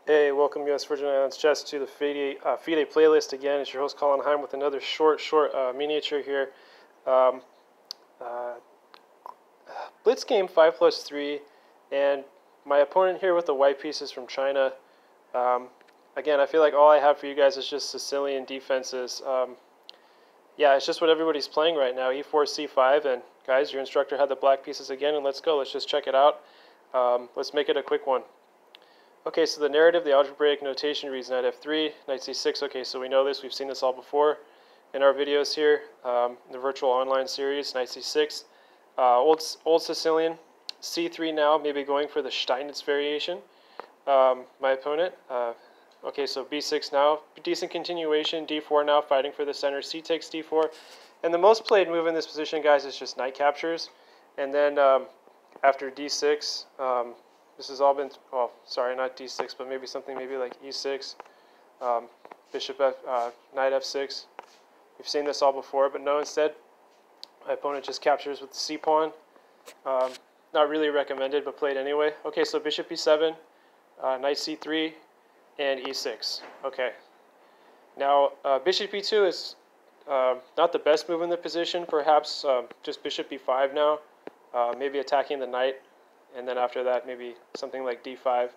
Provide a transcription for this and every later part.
Hey, welcome U.S. Virgin Islands Chess to the FIDE playlist again. It's your host Colin Heim with another short miniature here. Um, uh, Blitz game 5+3, and my opponent here with the white pieces from China. Again, I feel like all I have for you guys is just Sicilian defenses. Yeah, it's just what everybody's playing right now, e4, c5, and guys, your instructor had the black pieces again, and let's go. Let's just check it out. Let's make it a quick one. Okay, so the narrative, the algebraic notation reads knight f3, knight c6. Okay, so we know this. We've seen this all before in our videos here, the virtual online series, knight c6. Old Sicilian, c3 now, maybe going for the Steinitz variation. My opponent, okay, so b6 now, decent continuation, d4 now, fighting for the center, c takes d4. And the most played move in this position, guys, is just knight captures. And then after d6, this has all been, well, sorry, not d6, but maybe something maybe like e6, bishop knight f6. We've seen this all before, but no, instead, my opponent just captures with the c-pawn. Not really recommended, but played anyway. Okay, so bishop e7, knight c3, and e6. Okay. Now, bishop e2 is not the best move in the position. Perhaps just bishop e5 now, maybe attacking the knight. And then after that, maybe something like d5.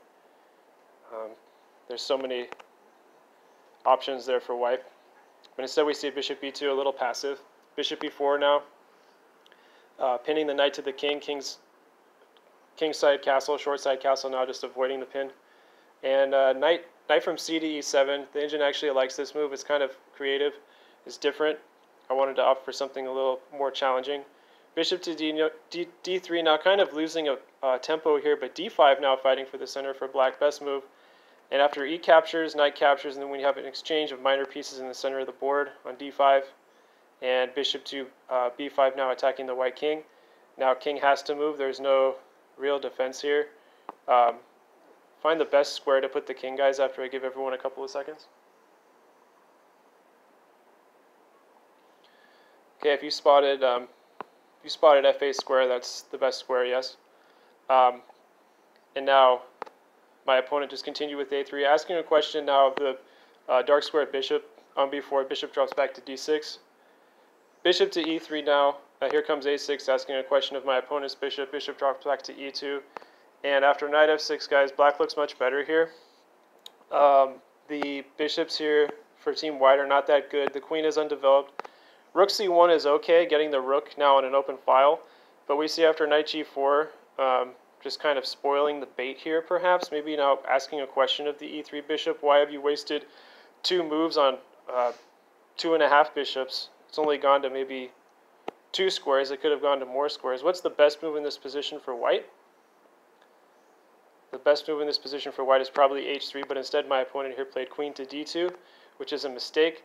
There's so many options there for white. But instead we see bishop e2, a little passive. Bishop e4 now, pinning the knight to the king, kingside castle, short side castle now, just avoiding the pin. And knight from c to e7. The engine actually likes this move. It's kind of creative. It's different. I wanted to opt for something a little more challenging. Bishop to d3 now, kind of losing a tempo here, but d5 now fighting for the center for black, best move. And after e captures, knight captures, and then we have an exchange of minor pieces in the center of the board on d5. And bishop to b5 now attacking the white king. Now king has to move. There's no real defense here. Find the best square to put the king, guys, after I give everyone a couple of seconds. Okay, if you spotted f8 square, that's the best square, yes. And now my opponent just continued with a3, asking a question now of the dark squared bishop on b4. Bishop drops back to d6. Bishop to e3 now. Here comes a6, asking a question of my opponent's bishop. Bishop drops back to e2. And after knight f6, guys, black looks much better here. The bishops here for team white are not that good. The queen is undeveloped. Rook c1 is okay, getting the rook now on an open file. But we see after knight g4, just kind of spoiling the bait here, perhaps. Maybe now asking a question of the e3 bishop. Why have you wasted 2 moves on 2.5 bishops? It's only gone to maybe 2 squares. It could have gone to more squares. What's the best move in this position for white? The best move in this position for white is probably h3, but instead my opponent here played queen to d2, which is a mistake.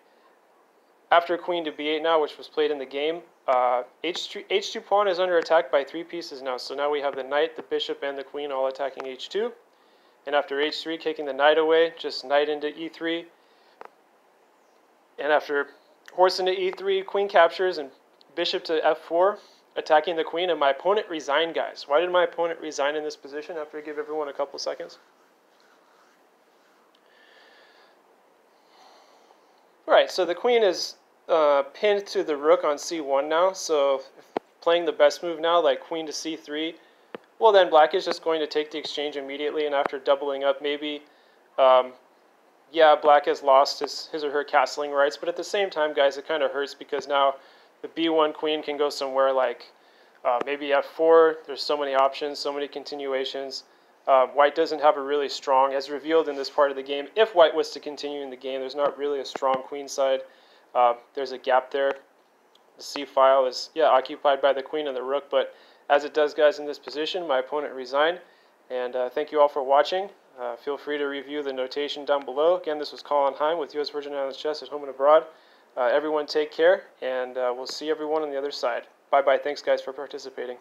After queen to b8 now, which was played in the game, h2 pawn is under attack by 3 pieces now. So now we have the knight, the bishop, and the queen all attacking h2. And after h3, kicking the knight away, just knight into e3. And after horse into e3, queen captures, and bishop to f4, attacking the queen, and my opponent resigned, guys. Why did my opponent resign in this position after I give everyone a couple seconds? Right, so the queen is pinned to the rook on c1 now, so playing the best move now, like queen to c3, well then black is just going to take the exchange immediately, and after doubling up, maybe, yeah, black has lost his or her castling rights, but at the same time, guys, it kind of hurts because now the b1 queen can go somewhere like maybe f4. There's so many options, so many continuations. White doesn't have a really strong, as revealed in this part of the game. If white was to continue in the game, there's not really a strong queen side. There's a gap there. The c file is, yeah, occupied by the queen and the rook, but as it does, guys, in this position, my opponent resigned. And thank you all for watching. Feel free to review the notation down below. Again, this was Colin Heim with U.S. Virgin Islands Chess at home and abroad. Everyone take care, and we'll see everyone on the other side. Bye-bye. Thanks, guys, for participating.